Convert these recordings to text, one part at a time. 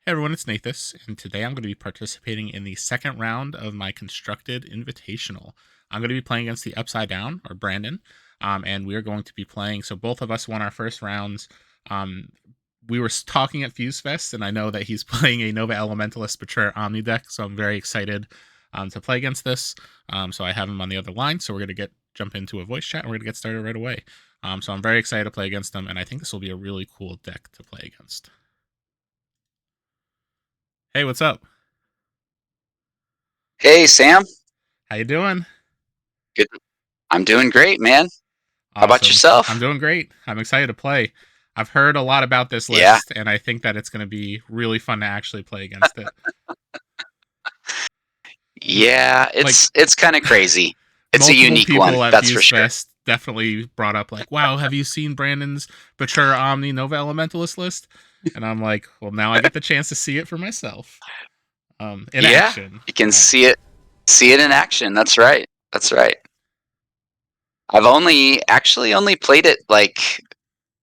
Hey everyone, it's Nathas, and today I'm going to be participating in the second round of my constructed Invitational. I'm going to be playing against the Upside Down, or Brandon, and we are going to be playing. So both of us won our first rounds. We were talking at Fuse Fest, and I know that he's playing a Nova Elementalist Betrayer Omni deck, so I'm very excited to play against this. So I have him on the other line, so we're going to jump into a voice chat, and we're going to get started right away. So I'm very excited to play against him, and I think this will be a really cool deck to play against. Hey, what's up? Hey, Sam. How you doing? Good. I'm doing great, man. How about Awesome. I'm yourself? doing great. I'm excited to play. I've heard a lot about this Yeah. list, and I think that it's going to be really fun to actually play against it. Yeah, Like, it's kind of crazy. It's a multiple unique one, people at that's for Fuse sure. Fest definitely brought up, like, wow, have you seen Brandon's Betrayer Omni Nova Elementalist list? And I'm like, well, now I get the chance to see it for myself. In Yeah, action. you can All right. see it in action. That's right. That's right. I've only played it like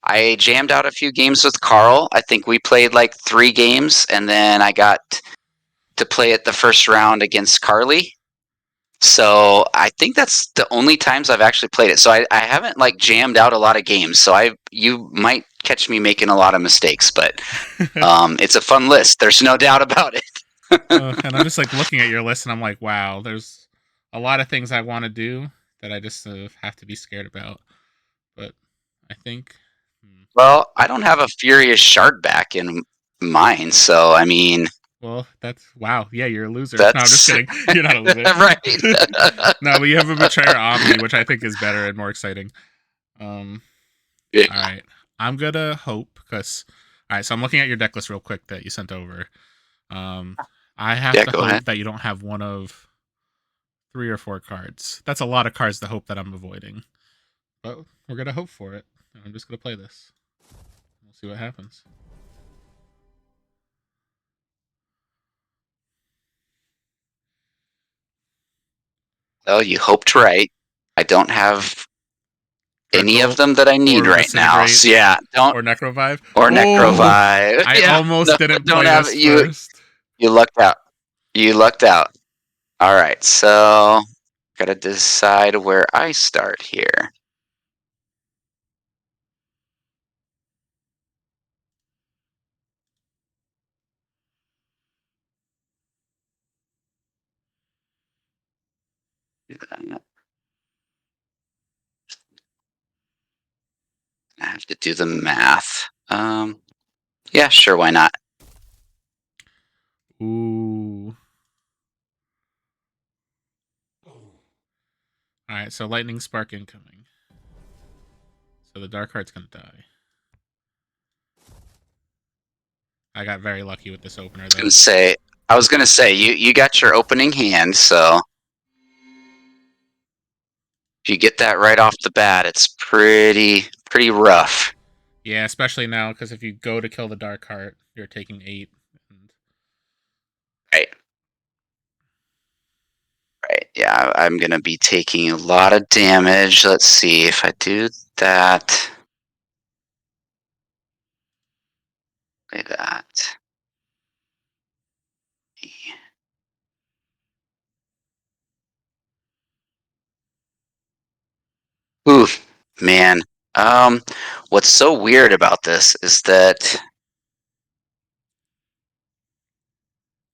I jammed out a few games with Carl. I think we played like 3 games, and then I got to play it the first round against Carly. So I think that's the only times I've actually played it. So I haven't like jammed out a lot of games. So you might catch me making a lot of mistakes, but it's a fun list. There's no doubt about it. And I'm just like looking at your list, and I'm like, wow, there's a lot of things I want to do that I just have to be scared about. But I think, Well, I don't have a Furious Shard back in mine, so I mean well, that's wow. Yeah, you're a loser. No, I'm just that's kidding. You're not a loser. right. No, but you have a Betrayer Omni, which I think is better and more exciting. Um, Yeah. all right, I'm gonna hope because all right. So I'm looking at your deck list real quick that you sent over. Um, I have Yeah, to go ahead. hope that you don't have one of 3 or 4 cards. That's a lot of cards to hope that I'm avoiding. But we're gonna hope for it. I'm just gonna play this. We'll see what happens. Well, you hoped right. I don't have any of Virtual them that I need or right now. Disintegrate So yeah, don't or Necrovive. or Oh, Necrovive. I Yeah, no, almost didn't don't play have this you. first. You lucked out. You lucked out. All right, so gotta decide where I start here. I have to do the math. Yeah, sure, why not? Ooh. Alright, so Lightning Spark incoming. So the Dark Heart's gonna die. I got very lucky with this opener, though. I was gonna say you got your opening hand, so if you get that right off the bat, it's pretty rough. Yeah, especially now, because if you go to kill the Dark Heart, you're taking 8. And Right. Right. Yeah, I'm gonna be taking a lot of damage. Let's see if I do that. Like that. Ooh, man. What's so weird about this is that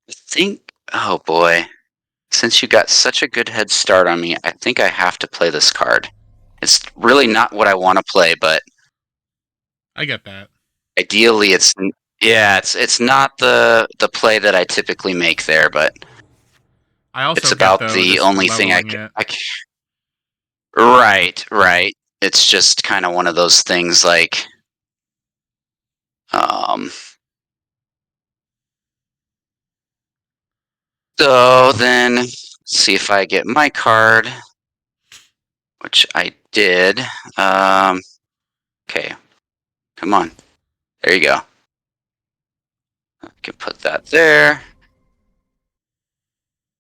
I think, oh boy, since you got such a good head start on me, I think I have to play this card. It's really not what I want to play, but I get that. ideally, it's not the play that I typically make there, but I also it's get, about though, the just only thing leveling it. right, right. It's just kind of one of those things like, um, so then see if I get my card, which I did. Okay, come on. There you go. I can put that there.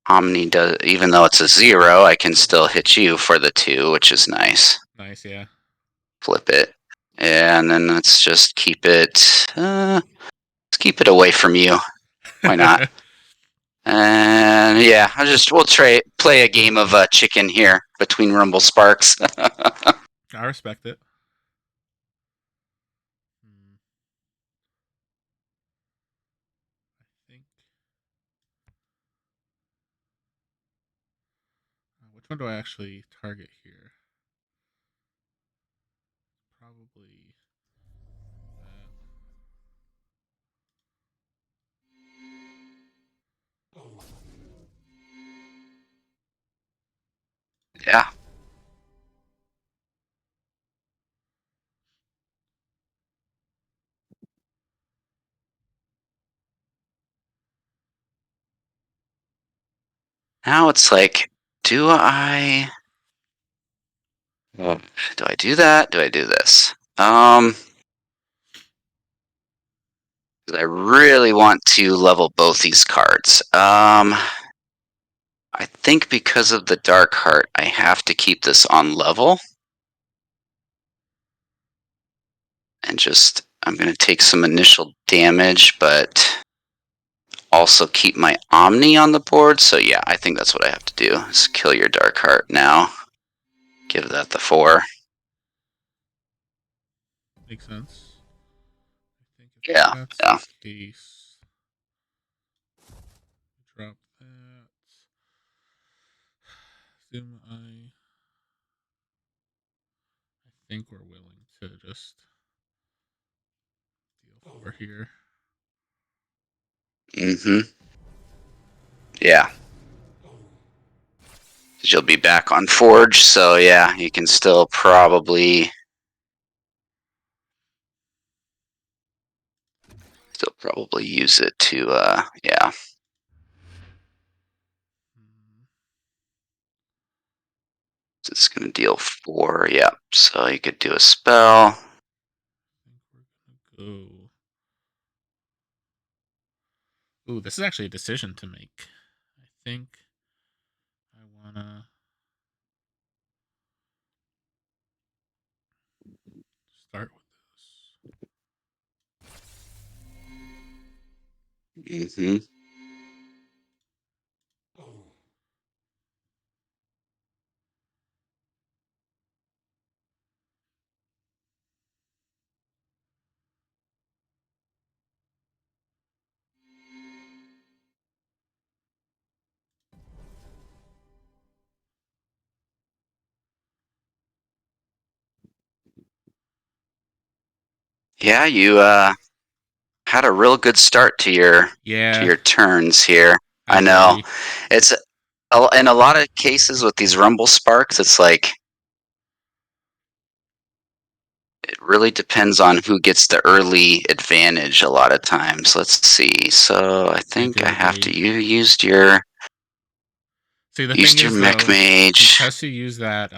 Omni does, even though it's a 0, I can still hit you for the 2, which is nice. Nice, yeah. Flip it, and then let's just keep it. Let's keep it away from you. Why not? And yeah, we'll play a game of chicken here between Rumble Sparks. I respect it. I think. Which one do I actually target here? Probably that. Yeah. Now it's like, do I do that? Do I do this? I really want to level both these cards. I think because of the Dark Heart, I have to keep this on level. And I'm going to take some initial damage, but also keep my Omni on the board. So yeah, I think that's what I have to do, is kill your Dark Heart now. Give that the 4. Makes sense. I think if Yeah, that's yeah. the case, drop that. Zoom I think we're willing to just deal 4 here. Mm-hmm. Yeah. You'll be back on Forge, so yeah, you can still probably use it to yeah. So it's gonna deal 4, yeah. So you could do a spell. I think we're gonna go. Ooh, this is actually a decision to make. I think I wanna start with this. Mm-hmm. Yeah, you had a real good start to Yeah, your turns here. I I know. agree. It's in a lot of cases with these Rumble Sparks, it's like it really depends on who gets the early advantage a lot of times. Let's see. So I I think do I have to. agree. You used your See, the thing is Mech though, Mage. because you use that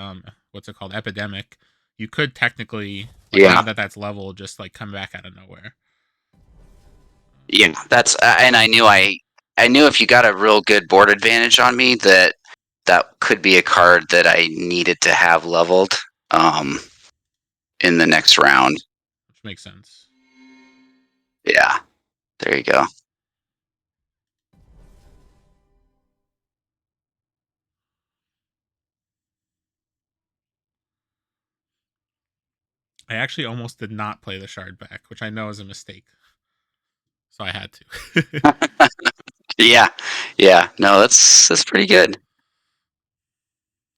what's it called, epidemic, you could technically, like, now Yeah. that that's level, just like come back out of nowhere. Yeah, that's and I knew if you got a real good board advantage on me that could be a card that I needed to have leveled in the next round. Which makes sense. Yeah, there you go. I actually almost did not play the shard back, which I know is a mistake. So I had to. Yeah, yeah. No, that's pretty good.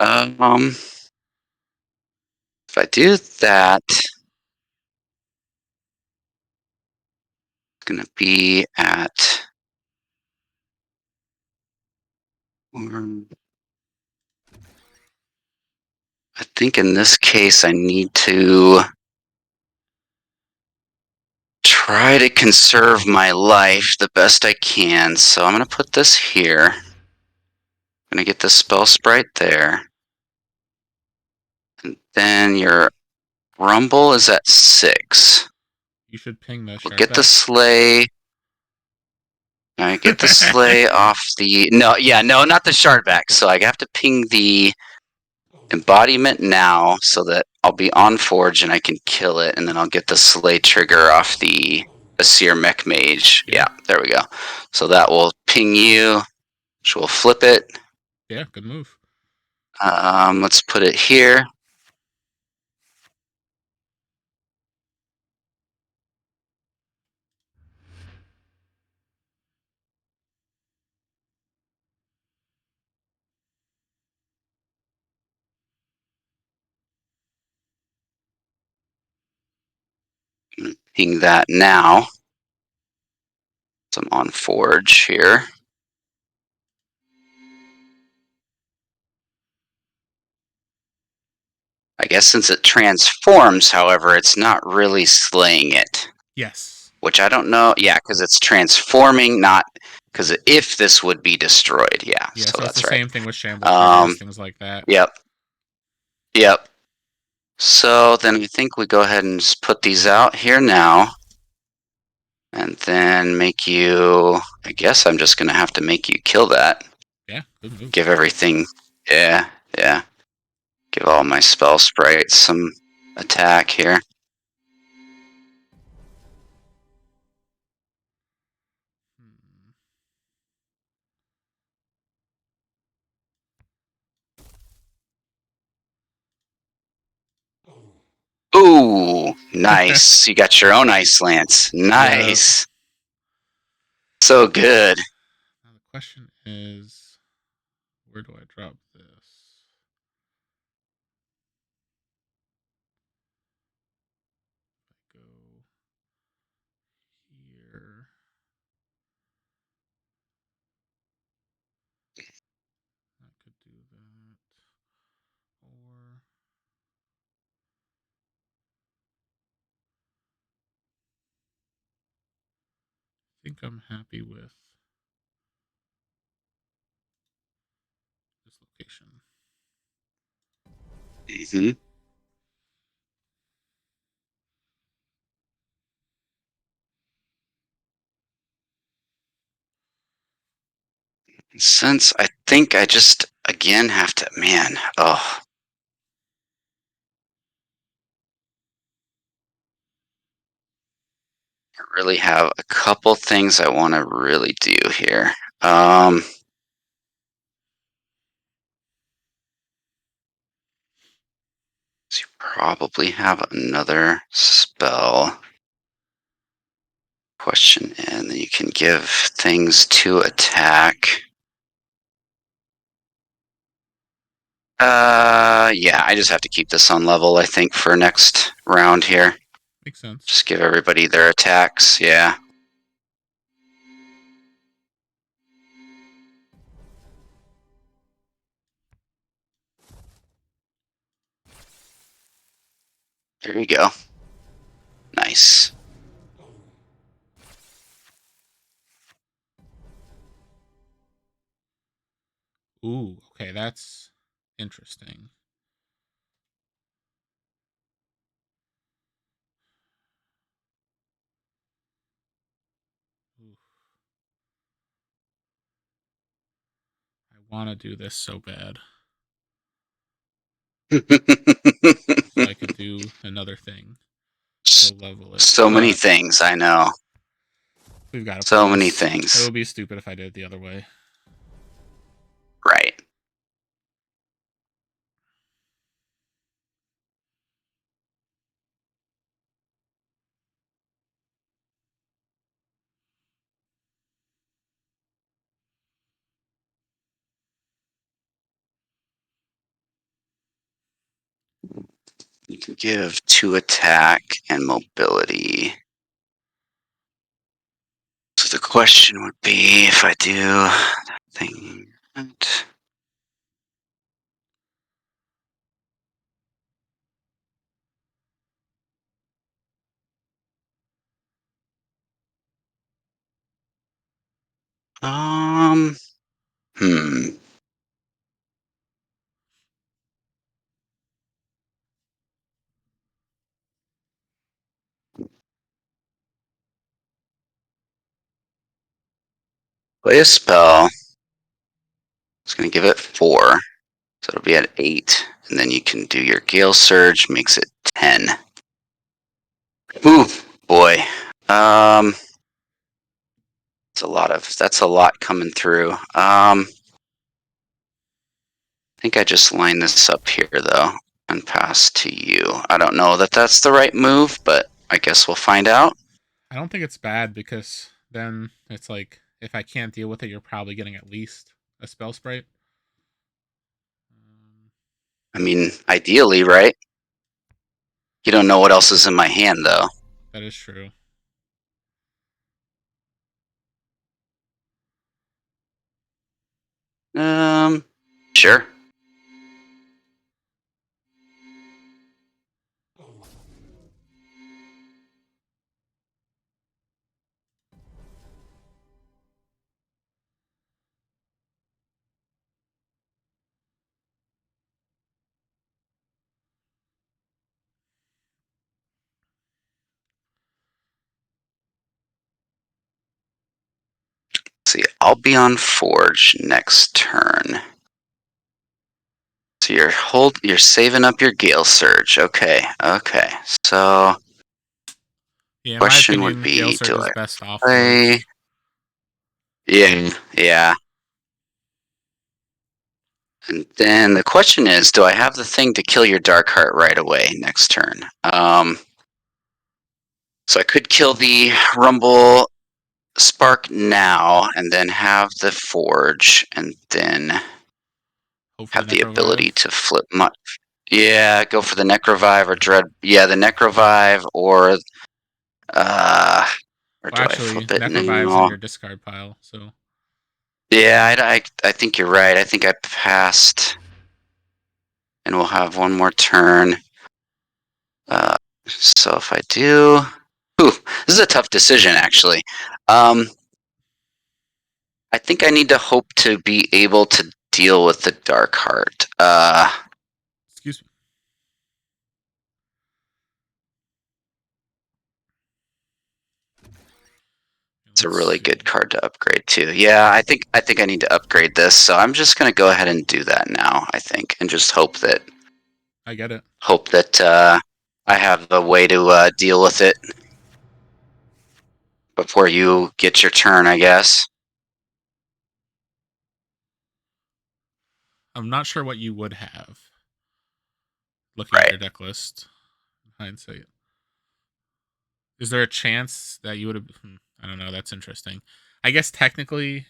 If I do that, it's gonna be at. I think in this case, I need to try to conserve my life the best I can. So I'm going to put this here. I'm going to get the spell sprite there. And then your rumble is at 6. You should ping the We'll shard get the back. sleigh. All right, get the sleigh off the... No, yeah, no, not the shard back. So I have to ping the embodiment now so that I'll be on Forge and I can kill it. And then I'll get the sleigh trigger off the a Seer Mech Mage. Yeah. Yeah, there we go. So that will ping you, which will flip it. Yeah, good move. Let's put it here. Ping that now. So I'm on Forge here. I guess since it transforms, however, it's not really slaying it. Yes. Which I don't know. Yeah, because it's transforming, not because if this would be destroyed. Yeah, Yeah, so so it's the that's right. same thing with Shamble Triggers, things like that. Yep. Yep. So then I think we go ahead and just put these out here now. And then make you... I guess I'm just going to have to make you kill that. Yeah, good move. Give everything... Yeah, yeah. Give all my spell sprites some attack here. Ooh, nice. You got your own Ice Lance. Nice. Yep. So good. Now the question is, where do I drop this? I go here. I could do that. Or I think I'm happy with this location. Mm-hmm. Since I think I just, again, have to, man, oh. I really have a couple things I want to really do here. So you probably have another spell. Question, and then you can give things to attack. Yeah, I just have to keep this on level, I think, for next round here. Makes sense. Just give everybody their attacks, yeah. There you go. Nice. Ooh, okay, that's interesting. Oof. I want to do this so bad. So I could do another thing to level it. So many But things, I know. we've got to play So many this. It things. would be stupid if I did it the other way. Right. You can give 2 attack and mobility. So the question would be if I do that thing. Um, hmm. Play a spell. It's going to give it 4. So it'll be at 8. And then you can do your Gale Surge, makes it 10. Ooh, boy. That's a lot coming through. I think I just line this up here though and pass to you. I don't know that that's the right move, but I guess we'll find out. I don't think it's bad because then it's like if I can't deal with it, you're probably getting at least a spell sprite. Um, I mean, ideally, right? You don't know what else is in my hand though. that is true. Sure. See, I'll be on Forge next turn. So you're saving up your Gale Surge. Okay, okay. So Yeah, in my question would opinion, Gale be, Surge do is I best off play? Forge. Yeah, yeah. And then the question is, do I have the thing to kill your Dark Heart right away next turn? So I could kill the Rumble Spark now, and then have the Forge, and then Hope for the have the Necrovive. ability to flip my. Yeah, go for the Necrovive or Dread. Yeah, the Necrovive uh, or Well, do I actually, flip it Necrovive's in now? your discard pile, so Yeah, I think you're right. I think I passed, and we'll have one more turn. Uh, so if I do, ooh, this is a tough decision actually. I think I need to hope to be able to deal with the Dark Heart. excuse me. It's a Let's really see. good card to upgrade too. Yeah, I think I need to upgrade this, so I'm just gonna go ahead and do that now. I think, and just I get it. hope that I have a way to deal with it before you get your turn. I guess. I'm not sure what you would have looking at Right. your deck list. Hindsight. Is there a chance that you would have? I don't know. That's interesting. I guess technically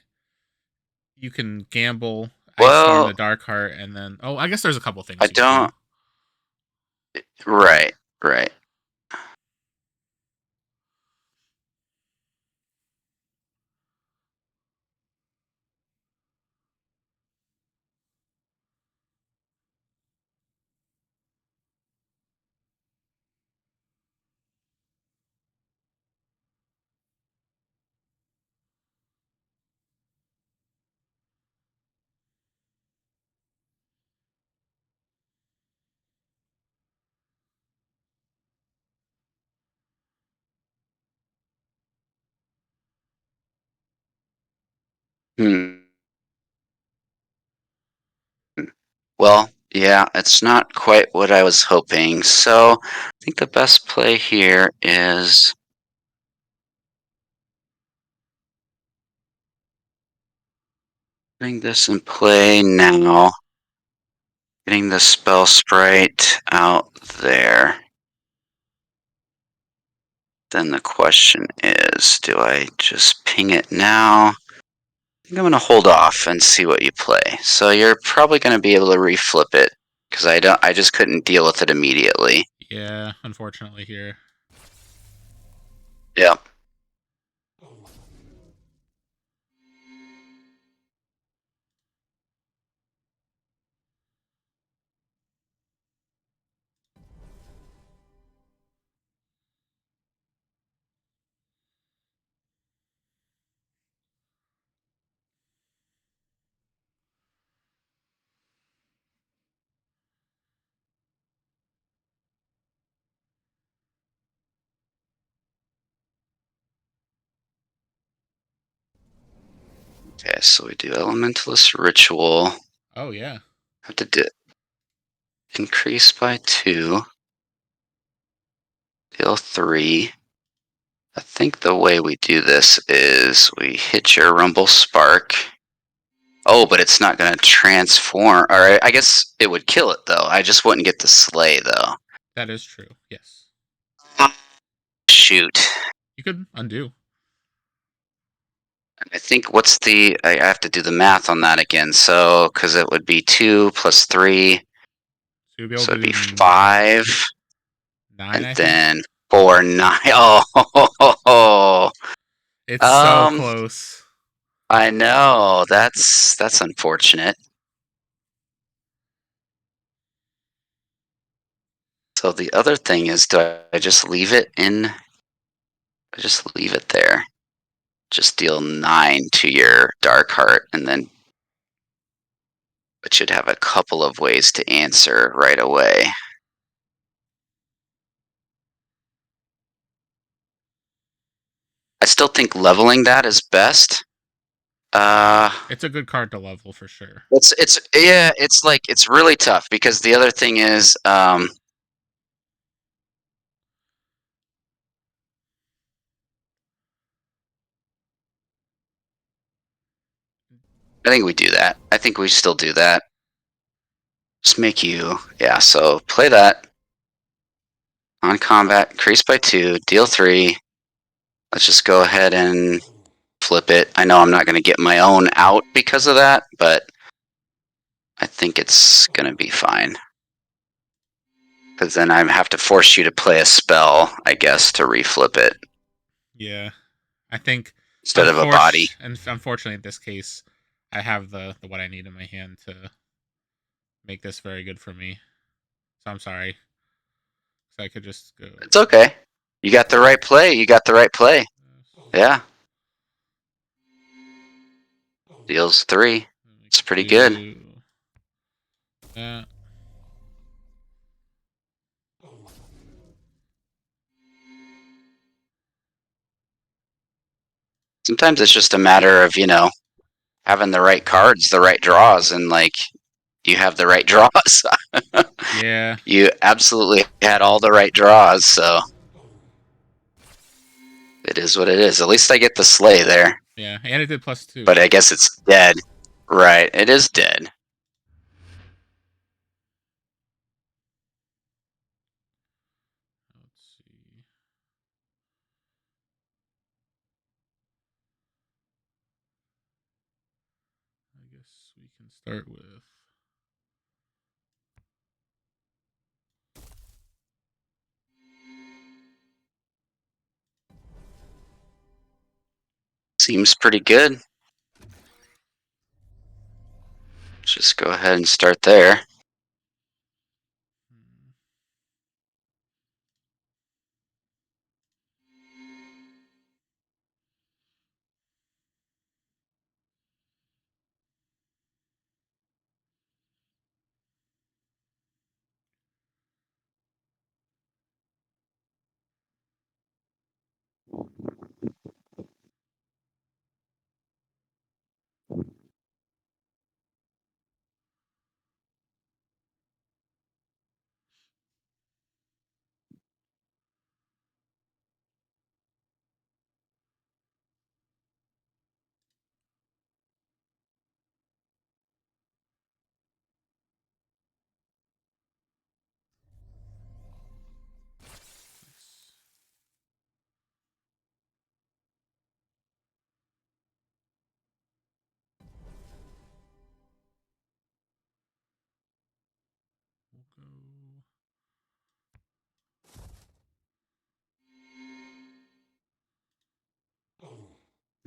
you can gamble Ice Storm Well, the Dark Heart and then I guess there's a couple I things you could do. don't. Right. Right. Hmm. Well, yeah, it's not quite what I was hoping. So I think the best play here is putting this in play now, getting the spell sprite out there. Then the question is, do I just ping it now? I think I'm going to hold off and see what you play. So you're probably going to be able to reflip it because I just couldn't deal with it immediately. Yeah, unfortunately here. Yeah. Okay, so we do Elementalist Ritual. Oh yeah. Have to do increase by 2, deal 3. I think the way we do this is we hit your Rumble Spark. Oh, but it's not going to transform. Or I guess it would kill it, though. I just wouldn't get the Slay, though. That is true. Yes. Shoot. You could undo. I think what's the... I have to do the math on that again. So, because it would be 2 plus 3. So you'll be able So to it'd be do 5. 9, And I think. then 4, 9. Oh. It's so close. I know. That's unfortunate. So the other thing is, do I just leave it in? I just leave it there. Just deal 9 to your Dark Heart, and then it should have a couple of ways to answer right away. I still think leveling that is best. It's a good card to level for sure. It's really tough because the other thing is, I think we do that. I think we still do that. Just make you, yeah. So play that on combat, increase by 2, deal 3. Let's just go ahead and flip it. I know I'm not going to get my own out because of that, but I think it's going to be fine. Because then I have to force you to play a spell, I guess, to reflip it. Yeah. I think Instead of a body. And unfortunately in this case, I have the what I need in my hand to make this very good for me. So I'm sorry. So I could just go. It's okay. You got the right play. You got the right play. Yeah. Deals 3. It's pretty good. That. Sometimes it's just a matter of, having the right cards, the right draws, and you have the right draws. Yeah. You absolutely had all the right draws, so it is what it is. At least I get the Slay there. Yeah, and it did +2. But I guess it's dead. Right, it is dead. Let's see. I guess we can start with. Seems pretty good. Just go ahead and start there.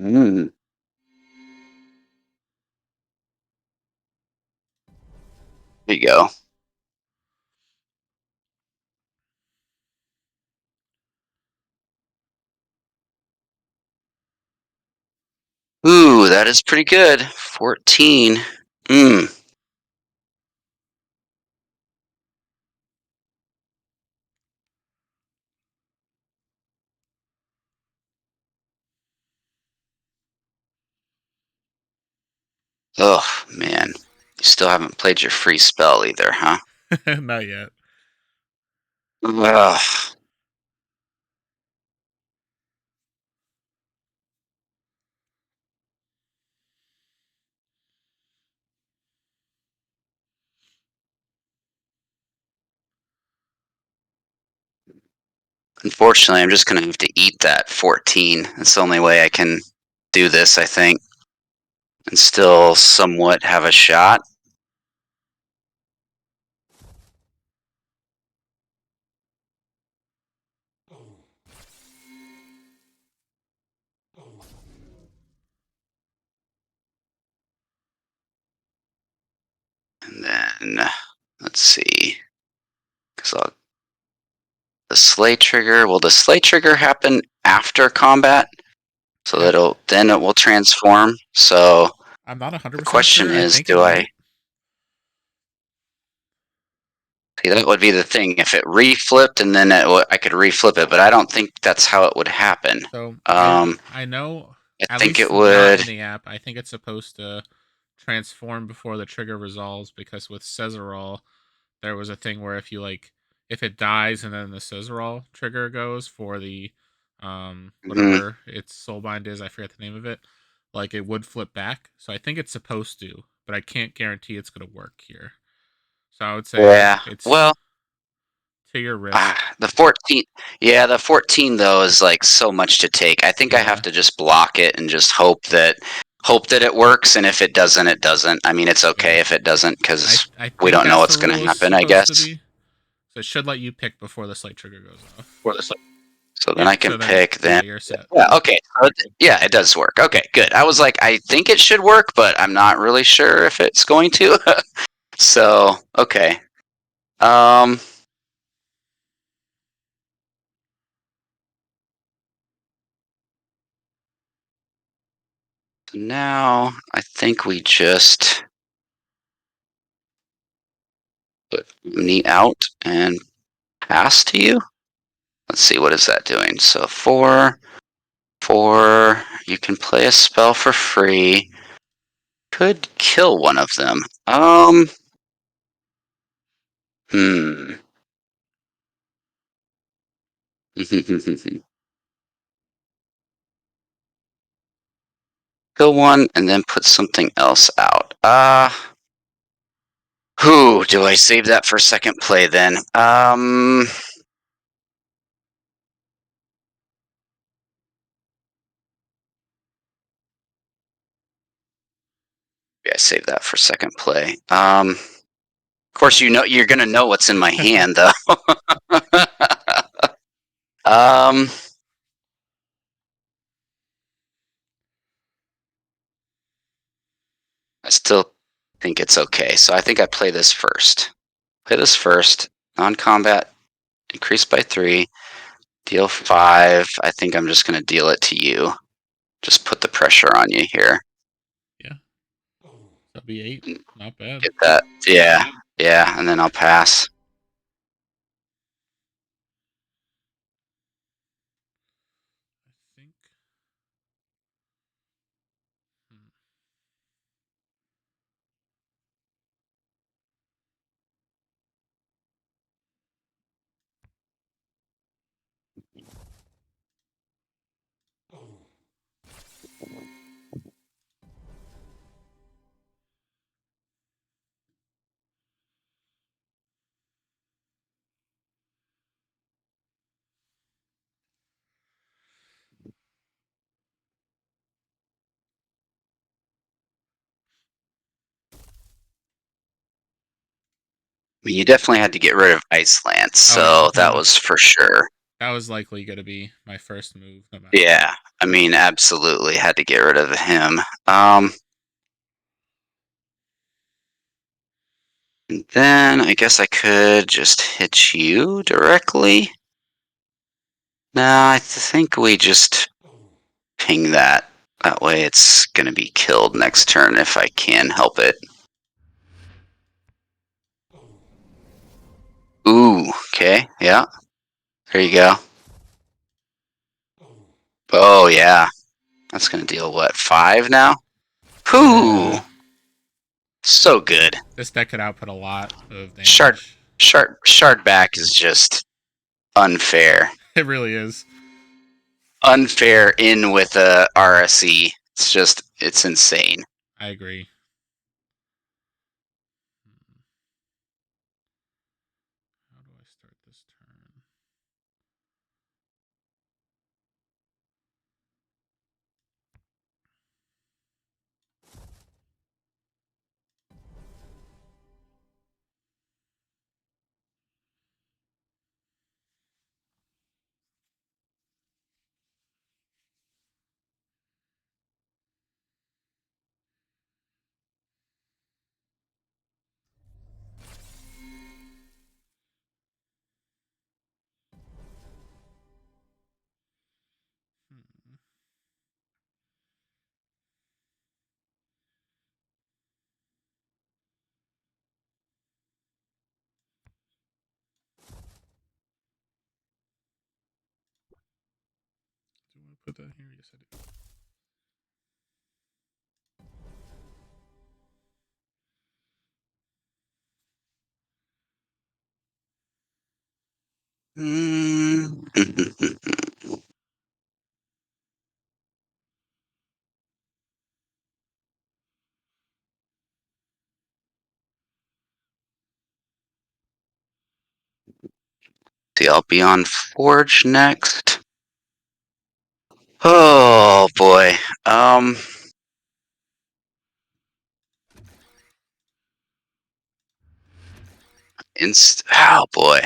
Mm. There you go. Ooh, that is pretty good. 14. Mm. Oh, man. You still haven't played your free spell either, huh? Not yet. Ugh. Unfortunately, I'm just going to have to eat that 14. That's the only way I can do this, I think, and still somewhat have a shot. And then, let's see. Because the slay trigger, will the slay trigger happen after combat? So Yeah, then it will transform. So I'm not the 100% question sure. I is, think it do I... might. See, that would be the thing. If it reflipped and then I could reflip it, but I don't think that's how it would happen. So Um, I know, I at think it least not would... in the app. I think it's supposed to transform before the trigger resolves, because with Cesarol, there was a thing where if it dies and then the Cesarol trigger goes for the Mhm. whatever its soulbind is, I forget the name of it, like it would flip back. So I think it's supposed to, but I can't guarantee it's gonna work here. So I would say Yeah. it's Well, to your risk. the 14, yeah, the 14 though is like so much to take. I think I have Yeah. to just block it and just hope that it works, and if it doesn't, it doesn't. I mean, it's Yeah. okay if it doesn't I because I we think don't know that's the what's going rule to is happen, I supposed to guess. be. So it should let you pick before the slate trigger goes off. So then Yep. I can So then, pick yeah, then. you're set. Yeah, okay. Yeah, it does work. Okay, good. I was like, I think it should work, but I'm not really sure if it's going to. So, okay. Um, so now I think we just put me out and pass to you. Let's see, what is that doing? So 4, you can play a spell for free. Could kill one of them. Hmm. Kill one and then put something else out. Who do I save that for second play then? Yeah, I save that for second play. Of course, you're gonna know what's in my hand though. um, I still think it's okay. So I think I play this first. Play this first. Non-combat, increase by 3. Deal 5. I think I'm just gonna deal it to you. Just put the pressure on you here. Yeah. That'll be 8. Not bad. Get that. Yeah. Yeah, and then I'll pass. I think. Hmm. I mean, you definitely had to get rid of Iceland, Oh yeah, so that he. was for sure. That was likely going to be my first move, no matter what. Yeah, I mean, absolutely had to get rid of him. And then I guess I could just hit you directly. No, I think we just ping that. That way it's gonna be killed next turn if I can help it. Ooh, okay, yeah. There you go. Oh yeah. That's gonna deal what, 5 now? Whew! Yeah. So good. This deck could output a lot of Shard damage. shard back is just unfair. It really is. Unfair in with a RSE. It's insane. I agree. How do I start this turn? put that here? Yes, I do. See, I'll be on Forge next. Oh boy. Oh boy.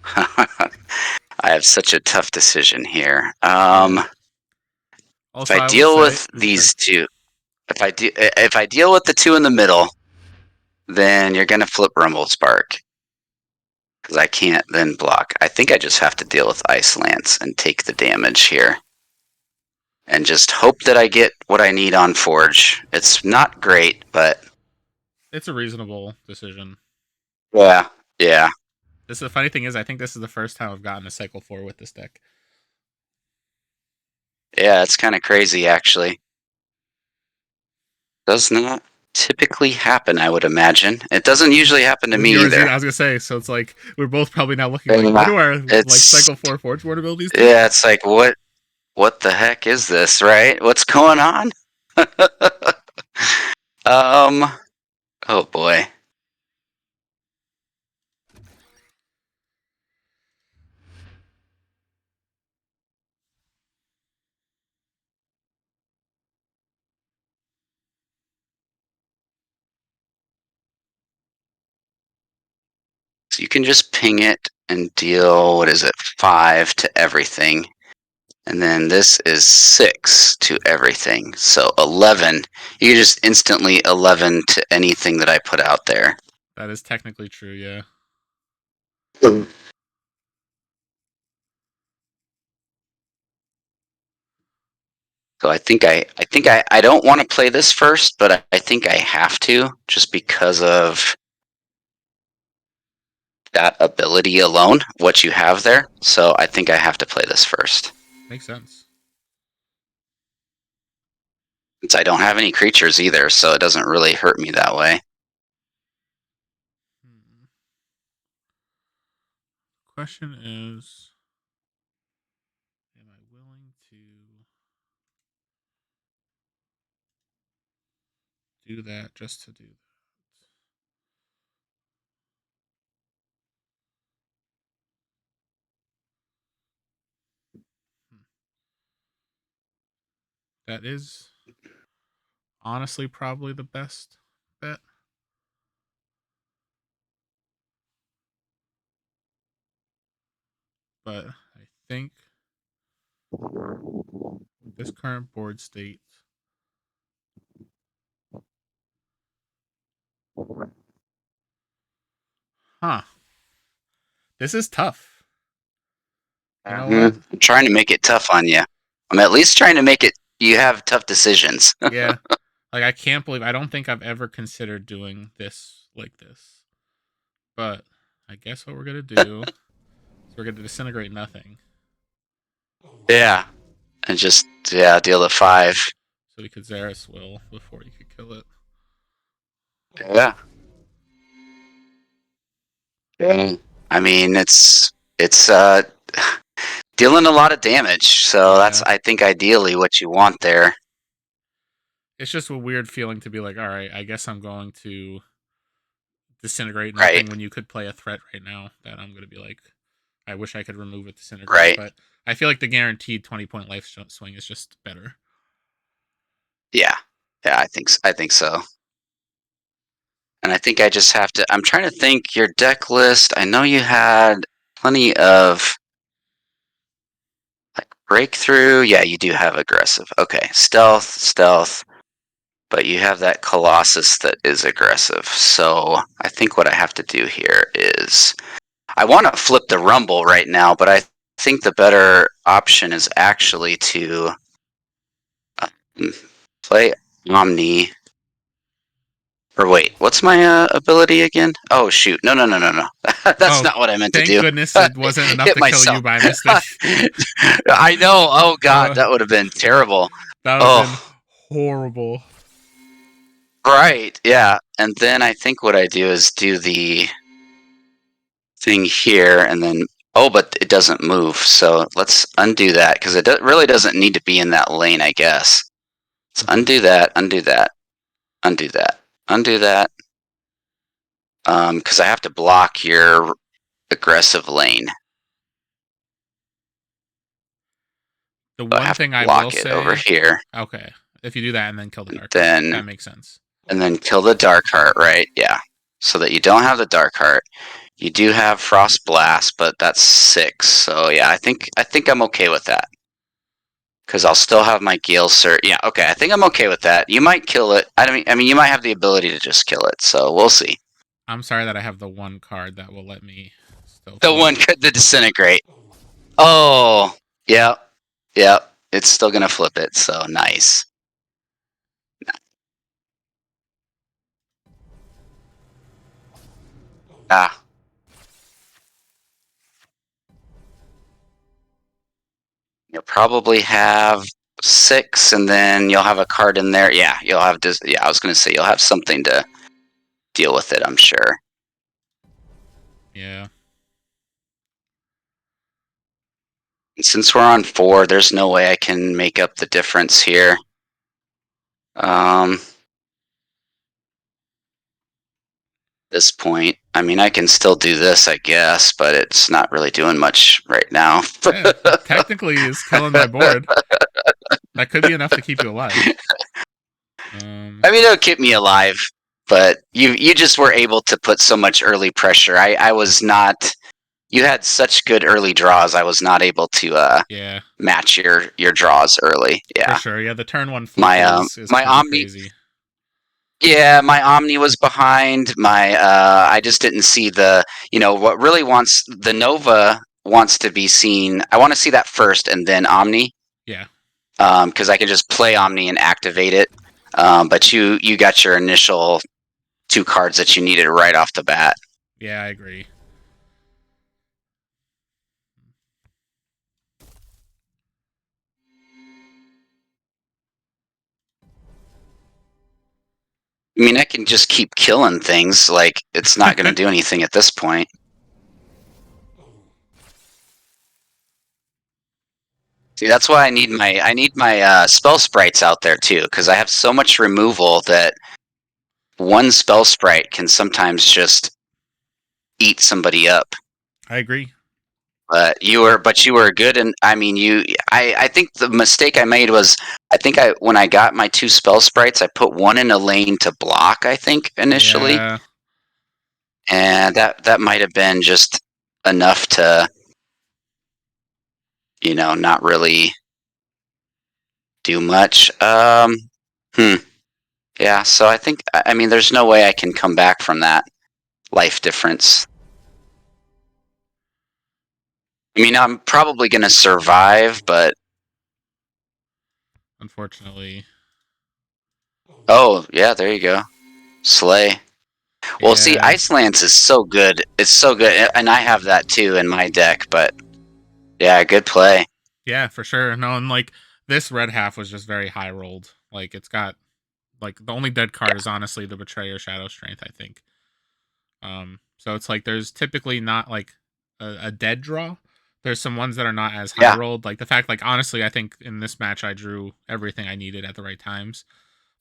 I have such a tough decision here. Yeah. If Also, I I will deal say, with sorry. these two, if I deal with the two in the middle, then you're gonna flip Rumble Spark because I can't then block. I think I just have to deal with Ice Lance and take the damage here, and just hope that I get what I need on Forge. It's not great, but It's a reasonable decision. yeah, yeah, The funny thing is, I think this is the first time I've gotten a cycle 4 with this deck. yeah. It's kind of crazy, actually. Does not typically happen, I would imagine. It doesn't usually happen to With me yours, either. I was gonna say, so it's like we're both probably now looking like, what Yeah, do our like it's cycle 4 Forge Board abilities do? yeah, it's like what the heck is this, right? What's going on? um, oh boy. So you can just ping it and deal, what is it, 5 to everything. And then this is 6 to everything. So 11. You can just instantly 11 to anything that I put out there. That is technically true, yeah. So I don't want to play this first, but I think I have to just because of that ability alone, what you have there. So I think I have to play this first. Makes sense. Since I don't have any creatures either, so it doesn't really hurt me that way. Question is, am I willing to do that just to do that? That is honestly probably the best bet. But I think with this current board state, huh? This is tough. You know what? I'm trying to make it tough on you. I'm at least trying to make it. You have tough decisions. Yeah. Like I can't believe I don't think I've ever considered doing this like this. But I guess what we're gonna do is we're gonna disintegrate nothing. Yeah, and just deal the 5. So we could Zaris will before you could kill it. Yeah. Yeah. I mean, it's dealing a lot of damage. So that's Yeah. I think ideally what you want there. It's just a weird feeling to be like, all right, I guess I'm going to disintegrate Right. nothing when you could play a threat right now that I'm gonna be like, I wish I could remove it, disintegrate, Right. but I feel like the guaranteed 20-point life swing is just better. Yeah. Yeah, I think so. And I think I just have to. I'm trying to think your deck list. I know you had plenty of like breakthrough. Yeah, you do have aggressive. Okay, stealth, but you have that Colossus that is aggressive. So I think what I have to do here is I want to flip the Rumble right now, but I think the better option is actually to play Omni Or wait, what's my ability again? Oh shoot! No. That's Oh, not what I meant to thank do. goodness it wasn't enough Hit to kill you myself. by mistake. I know. Oh god, Uh, that would have been terrible. that would have been Oh, horrible. right. Yeah. And then I think what I do is do the thing here, and then but it doesn't move. So let's undo that because it really doesn't need to be in that lane, I guess. Let's undo that. Undo that. Undo that. Undo that. Because I have to block your aggressive lane. The So I one have to thing I will block it over say, here. okay, if you do that and then kill the dark heart, Then that makes sense. and then kill the dark heart, right? Yeah. So that you don't have the dark heart. You do have frost blast, but that's 6. So yeah, I think I'm okay with that. Because I'll still have my Gale Sir. Yeah, okay. I think I'm okay with that. You might kill it. I mean, you might have the ability to just kill it. So we'll see. I'm sorry that I have the one card that will let me still The flip. one, the disintegrate. Oh, yeah, yeah. It's still gonna flip it. So nice. Ah. You'll probably have 6, and then you'll have a card in there. Yeah, you'll have this. Yeah, I was gonna say you'll have something to deal with it. I'm sure. Yeah. Since we're on 4, there's no way I can make up the difference here. This point, I mean, I can still do this, I guess, but it's not really doing much right now. Yeah, it technically is killing my board. That could be enough to keep you alive. I mean, it'll keep me alive, but you just were able to put so much early pressure. I was not. You had such good early draws. I was not able to yeah, match your draws early. for Yeah, sure. Yeah, the turn one flip my is my pretty Omni. crazy. Yeah, my Omni was behind. My I just didn't see the. What really wants the Nova wants to be seen. I want to see that first, and then Omni. Yeah. Because I can just play Omni and activate it. But you got your initial 2 cards that you needed right off the bat. Yeah, I agree. I mean, I can just keep killing things. Like it's not going to do anything at this point. See, that's why I need my spell sprites out there too, because I have so much removal that one spell sprite can sometimes just eat somebody up. I agree. But you were good, and I mean I think the mistake I made was when I got my 2 spell sprites, I put one in a lane to block. I think initially, Yeah. and that might have been just enough to not really do much. Yeah, so I mean, there's no way I can come back from that life difference. I mean, I'm probably going to survive, but Unfortunately. oh, yeah, there you go. Slay. Well, see, Yeah. Ice Lance is so good. It's so good, and I have that too in my deck, but yeah, good play. Yeah, for sure. No, and like this red half was just very high rolled. Like it's got like the only dead card is honestly the Betrayer Shadow Strength, I think. So it's like there's typically not like a dead draw. There's some ones that are not as high Yeah, rolled. Like the fact, like honestly, I think in this match I drew everything I needed at the right times.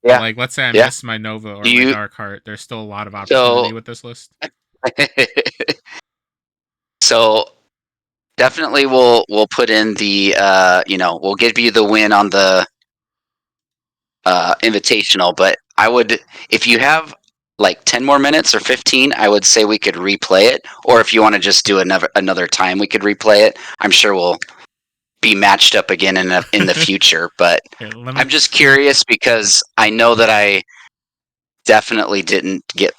But yeah, like, let's say I yeah. miss my Nova or Do my you Dark Heart, there's still a lot of opportunity so with this list. so definitely we'll put in the we'll give you the win on the invitational, but I would, if you have like 10 more minutes or 15, I would say we could replay it, or if you want to just do another time we could replay it. I'm sure we'll be matched up again in the future, but Here, let me. I'm just curious because I know that I definitely didn't get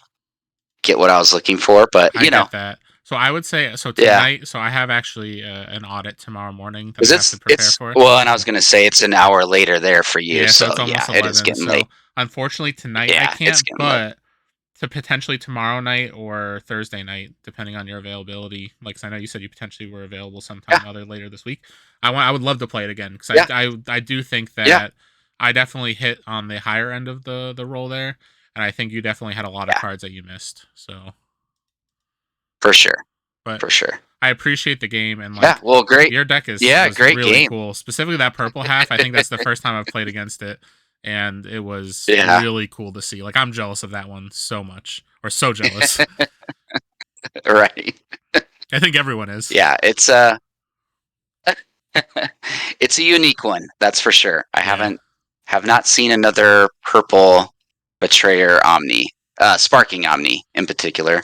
what I was looking for, but I get that. So I would say so yeah. tonight. So I have actually an audit tomorrow morning that I Because have to prepare it's for. well, and I was gonna say it's an hour later there for you, Yeah, so so it's yeah, almost it is 11. getting late. So unfortunately tonight I Yeah, it's can't, getting late. but to potentially tomorrow night or Thursday night, depending on your availability. Like, 'cause I know you said you potentially were available Yeah, sometime other later this week. I would love to play it again because yeah, I do think yeah, that I definitely hit on the higher end of the roll there, and I think you definitely had a lot of yeah, cards that you missed. So, for sure, but for sure. I appreciate the game and Yeah, like well, great. your deck is Yeah, was great really game. cool. Specifically that purple half. I think that's the first time I've played against it, and it was Yeah, really cool to see. Like I'm jealous of that one so much, or so jealous. right. I think everyone is. Yeah, it's a unique one, that's for sure. I Yeah. have not seen another purple betrayer Omni, sparking Omni in particular.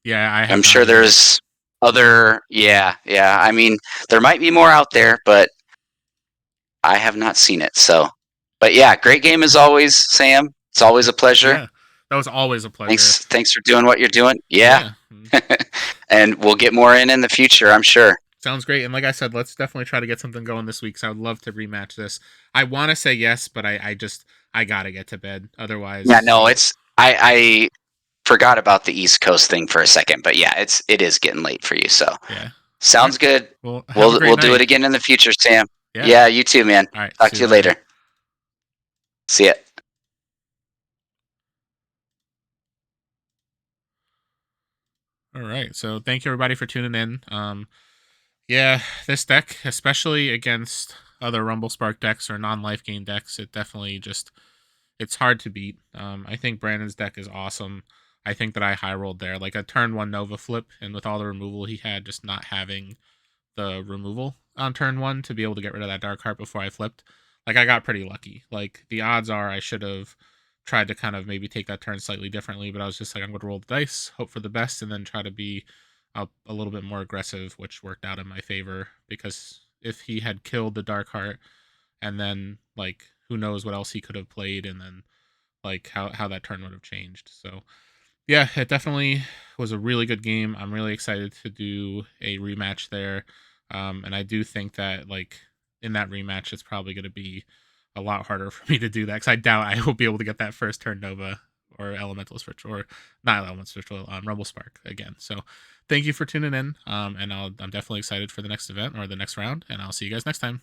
Yeah, I I'm have not sure either. there's other, yeah, yeah. I mean, there might be more out there, but I have not seen it. So, but yeah, great game as always, Sam. It's always a pleasure. Yeah. That was always a pleasure. Thanks for doing what you're doing. Yeah, Yeah. and we'll get more in the future, I'm sure. Sounds great. And like I said, let's definitely try to get something going this week. So I would love to rematch this. I want to say yes, but I just I gotta get to bed. Yeah, Otherwise, no, I forgot about the East Coast thing for a second, but yeah, it is getting late for you. So yeah. All right. sounds good. Well, have a great We'll do it night. again in the future, Sam. Yeah. Yeah, you too, man. All right. Talk See to you you later. later. See ya. All right. So thank you everybody for tuning in. Yeah, this deck, especially against other Rumble Spark decks or non-life gain decks, it definitely just it's hard to beat. I think Brandon's deck is awesome. I think that I high rolled there, like a turn one Nova flip, and with all the removal he had, just not having the removal on turn one to be able to get rid of that dark heart before I flipped. Like I got pretty lucky. Like the odds are I should have tried to kind of maybe take that turn slightly differently, but I was just like I'm going to roll the dice, hope for the best, and then try to be a little bit more aggressive, which worked out in my favor because if he had killed the dark heart and then like who knows what else he could have played and then like how that turn would have changed. So yeah, it definitely was a really good game. I'm really excited to do a rematch there. And I do think that like in that rematch, it's probably going to be a lot harder for me to do that because I doubt I will be able to get that first turn Nova or Elemental Switch or not Elemental Switch, Rumble Spark again. So thank you for tuning in. And I'm definitely excited for the next event or the next round. And I'll see you guys next time.